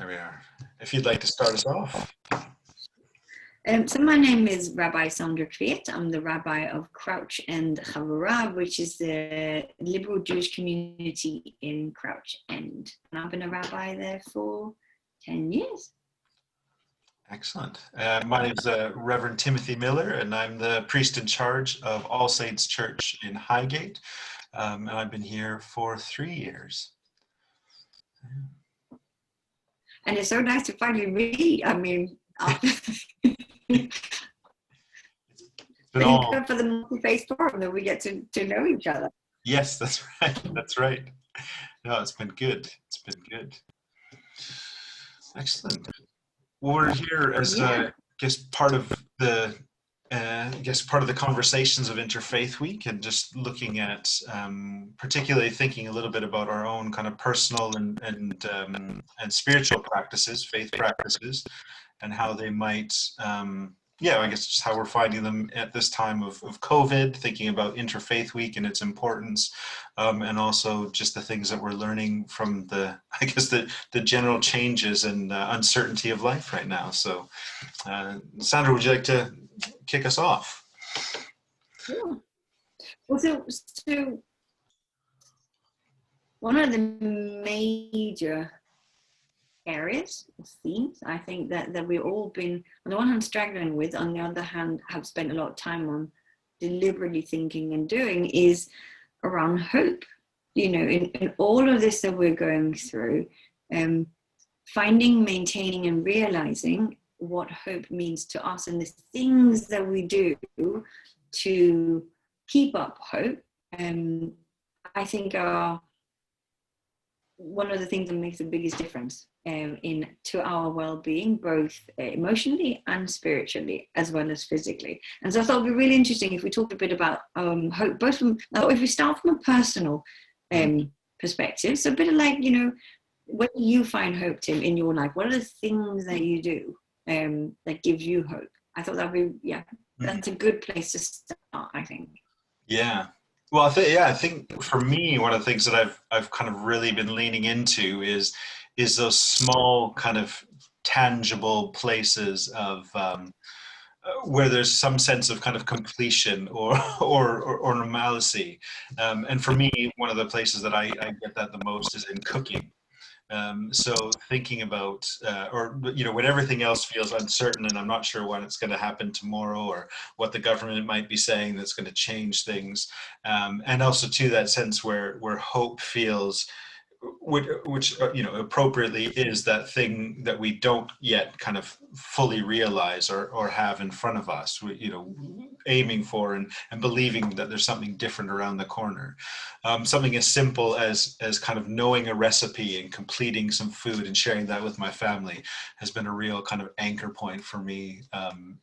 There we are. If you'd like to start us off. So my name is Rabbi Sandra Kviet. I'm the rabbi of Crouch End Havurah, which is the liberal Jewish community in Crouch End. And I've been a rabbi there for 10 years. Excellent. My name is Reverend Timothy Miller, and I'm the priest in charge of All Saints Church in Highgate. And I've been here for 3 years. And it's so nice to finally meet. I mean, it's been good for the multi-faith forum that we get to know each other. Yes, that's right. That's right. No, it's been good. It's been good. Excellent. Well, we're here as I guess part of the conversations of Interfaith Week, and just looking at particularly thinking a little bit about our own kind of personal and spiritual practices, faith practices, and how they might I guess just how we're finding them at this time of COVID, thinking about Interfaith Week and its importance, and also just the things that we're learning from the general changes and uncertainty of life right now. So, Sandra, would you like to kick us off? Sure. Well, so one of the major areas or themes I think that we've all been on the one hand struggling with, on the other hand have spent a lot of time on deliberately thinking and doing, is around hope. You know, in all of this that we're going through, finding, maintaining and realizing what hope means to us, and the things that we do to keep up hope, I think are one of the things that makes the biggest difference to our well-being, both emotionally and spiritually, as well as physically. And so I thought it would be really interesting if we talked a bit about hope, both from, if we start from a personal perspective, so a bit of like, you know, where do you find hope, Tim, in your life? What are the things that you do that gives you hope? I thought that would be, that's a good place to start, I think. Yeah. Well, I think for me, one of the things that I've kind of really been leaning into is those small kind of tangible places of where there's some sense of kind of completion or normalcy. And for me, one of the places that I get that the most is in cooking. So thinking about, when everything else feels uncertain and I'm not sure when it's going to happen tomorrow or what the government might be saying that's going to change things. And also to that sense where hope feels, which appropriately is that thing that we don't yet kind of fully realize or have in front of us, aiming for and believing that there's something different around the corner. Something as simple as kind of knowing a recipe and completing some food and sharing that with my family has been a real kind of anchor point for me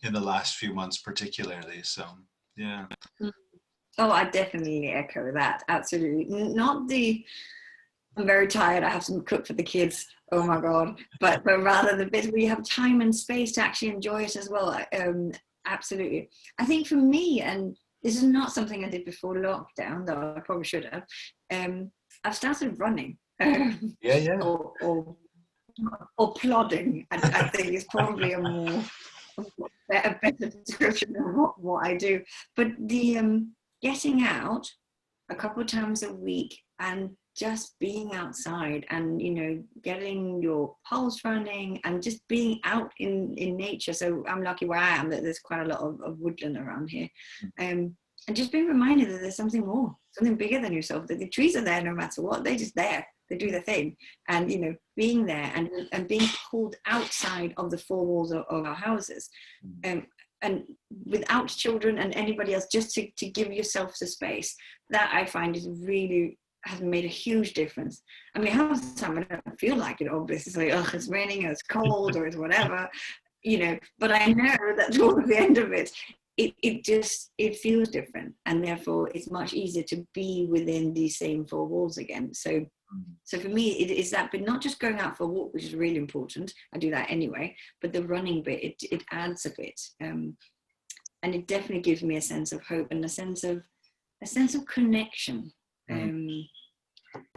in the last few months particularly. So, yeah. Oh, I definitely echo that. Absolutely. I'm very tired, I have to cook for the kids, oh my God, but rather the bit where you have time and space to actually enjoy it as well. Absolutely. I think for me, and this is not something I did before lockdown, though I probably should have, I've started running. Or plodding, I think is probably a better description of what I do. But the getting out a couple of times a week and just being outside and, getting your pulse running and just being out in nature. So I'm lucky where I am that there's quite a lot of woodland around here. And just being reminded that there's something more, something bigger than yourself, that the trees are there no matter what, they're just there, they do their thing. And, being there and being pulled outside of the four walls of our houses. And without children and anybody else, just to give yourself the space, that I find is really has made a huge difference. I mean, half the time I don't feel like it, obviously, it's raining or it's cold or it's whatever, but I know that towards the end of it, it feels different, and therefore it's much easier to be within these same four walls again. So for me, it is that, but not just going out for a walk, which is really important. I do that anyway, but the running bit, it adds a bit. And it definitely gives me a sense of hope and a sense of connection.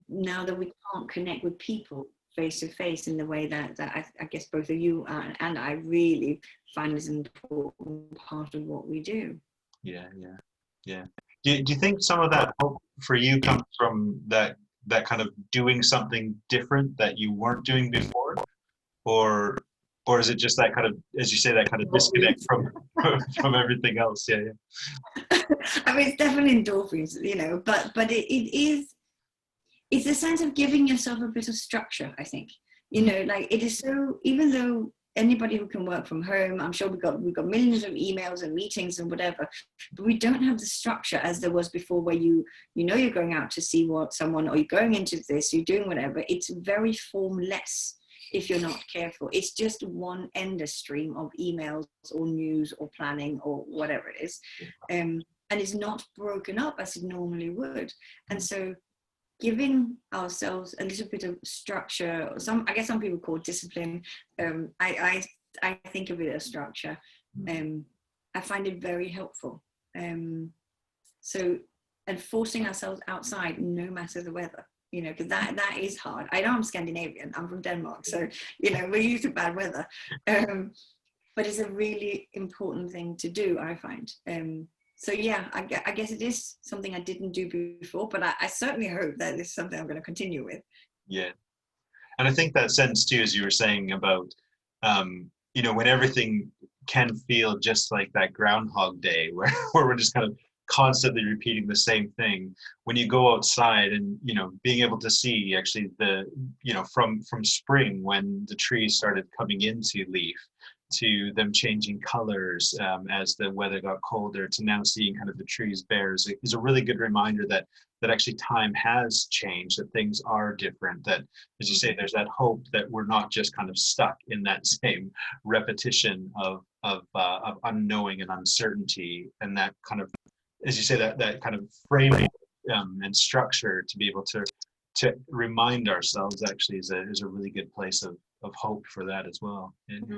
Now that we can't connect with people face to face in the way that I guess both of you and I really find is an important part of what we do. Yeah, yeah, yeah. Do you think some of that hope for you comes from that kind of doing something different that you weren't doing before, or is it just that kind of, as you say, that kind of disconnect from from everything else? Yeah, yeah. I mean, it's definitely endorphins, you know, but it's a sense of giving yourself a bit of structure, I think. You know, like it is so, even though anybody who can work from home, I'm sure we've got millions of emails and meetings and whatever, but we don't have the structure as there was before, where you know you're going out to see someone, or you're going into this, you're doing whatever. It's very formless if you're not careful. It's just one endless stream of emails or news or planning or whatever it is. And it's not broken up as it normally would. And so giving ourselves a little bit of structure, I guess some people call it discipline. I think of it as structure. I find it very helpful. So, and forcing ourselves outside, no matter the weather, you know, because that is hard. I know I'm Scandinavian, I'm from Denmark, so, you know, we're used to bad weather. But it's a really important thing to do, I find. So yeah, I guess it is something I didn't do before, but I certainly hope that it's something I'm going to continue with. Yeah. And I think that sense too, as you were saying about, you know, when everything can feel just like that Groundhog Day, where we're just kind of constantly repeating the same thing. When you go outside and, you know, being able to see actually you know, from spring, when the trees started coming into leaf, to them changing colors as the weather got colder, to now seeing kind of the trees bare, is a really good reminder that actually time has changed, that things are different, that, as you say, there's that hope that we're not just kind of stuck in that same repetition of unknowing and uncertainty, and that kind of, as you say, that kind of framing and structure to be able to remind ourselves actually is a really good place of hope for that as well. Yeah.